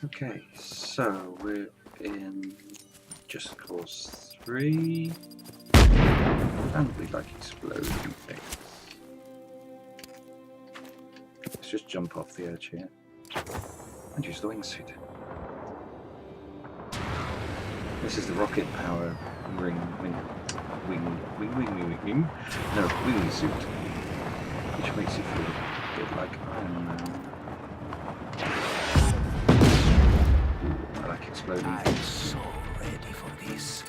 Okay, so we're in Just Cause 3, and we like exploding things. Let's just jump off the edge here and use the wingsuit. This is the rocket power wingsuit, which makes you feel a bit like Iron Man. Ooh, I like exploding I'm things. so ready for this.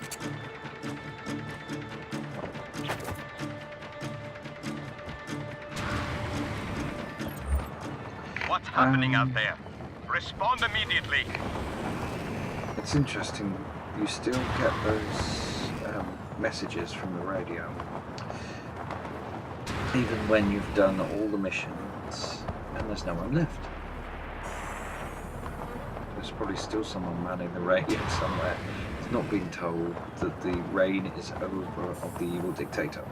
What's happening out there? Respond immediately. It's interesting, you still get those messages from the radio, even when you've done all the missions and there's no one left. There's probably still someone manning the radio somewhere. It's not being told that the reign is over of the evil dictator.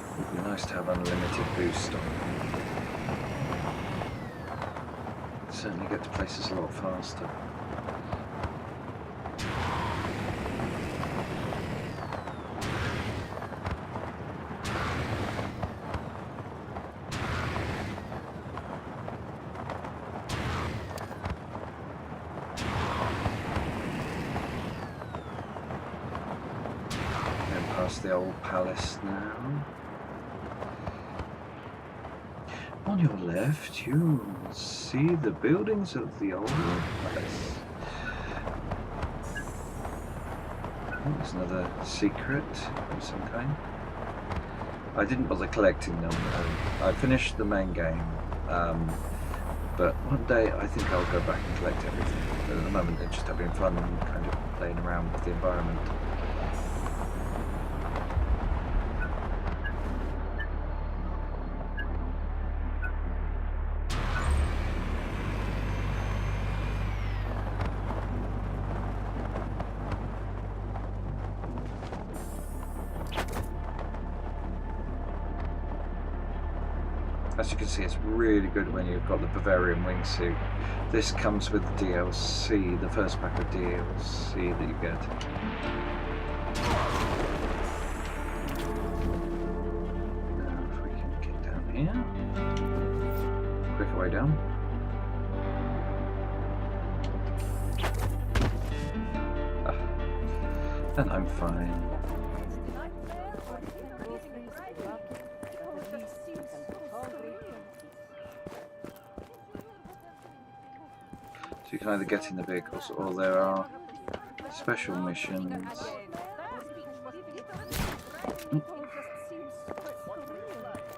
It would be nice to have unlimited boost on. Certainly get to places a lot faster. Past the old palace now. On your left, you'll see the buildings of the old palace. Oh, there's another secret of some kind. I didn't bother collecting them. I finished the main game, but one day I think I'll go back and collect everything. But at the moment, they're just having fun and kind of playing around with the environment. As you can see, it's really good when you've got the Bavarium Wingsuit. This comes with the DLC, the first pack of DLC that you get. Now if we can get down here. Quicker way down. And I'm fine. So you can either get in the vehicles or there are special missions.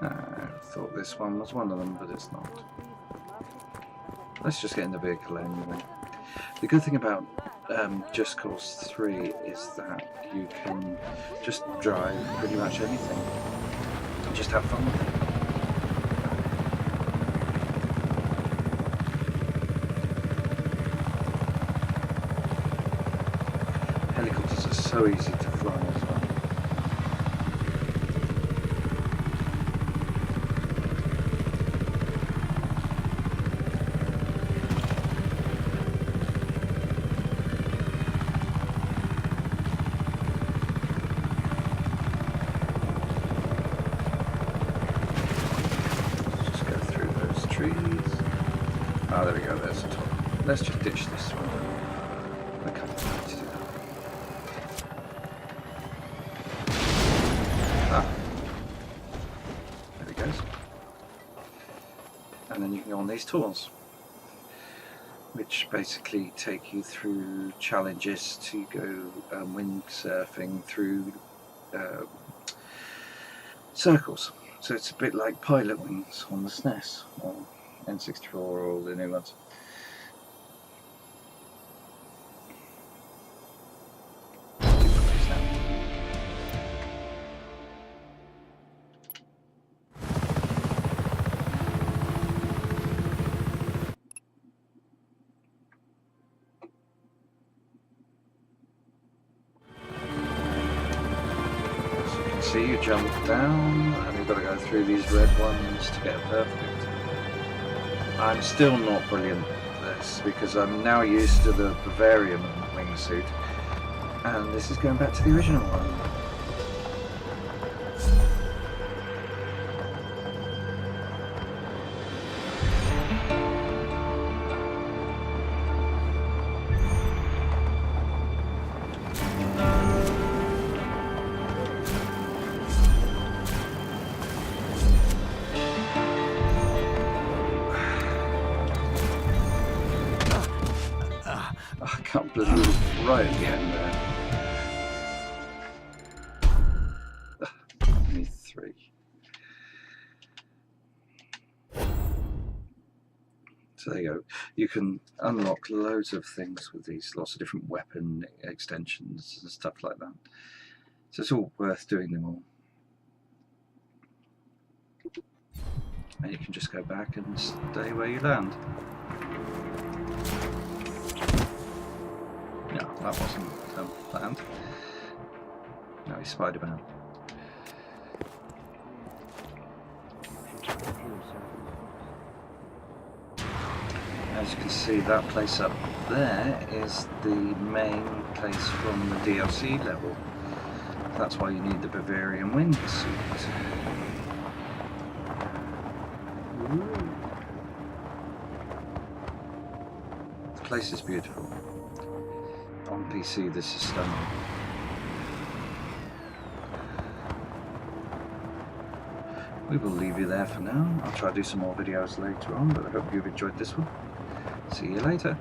I thought this one was one of them, but it's not. Let's just get in the vehicle anyway. The good thing about Just Cause 3 is that you can just drive pretty much anything and just have fun with it. Helicopters are so easy to fly as well. Let's just go through those trees. Ah, there we go, there's the top. Let's just ditch this one. I can't wait to do that. There he goes. And then you can go on these tours, which basically take you through challenges to go windsurfing through circles. So it's a bit like Pilot Wings on the SNES or N64 or all the new ones. see you jump down and you've got to go through these red ones to get it perfect. I'm still not brilliant at this because I'm now used to the Bavarium Wingsuit, and this is going back to the original one. I can't believe it was right at the end there. Only 3. So there you go. You can unlock loads of things with these, lots of different weapon extensions and stuff like that. So it's all worth doing them all. And you can just go back and stay where you land. No, that wasn't planned. No, he's Spider-Man. As you can see, that place up there is the main place from the DLC level. That's why you need the Bavarium Wingsuit. The place is beautiful. On PC, this is stunning. We will leave you there for now. I'll try to do some more videos later on, but I hope you've enjoyed this one. See you later.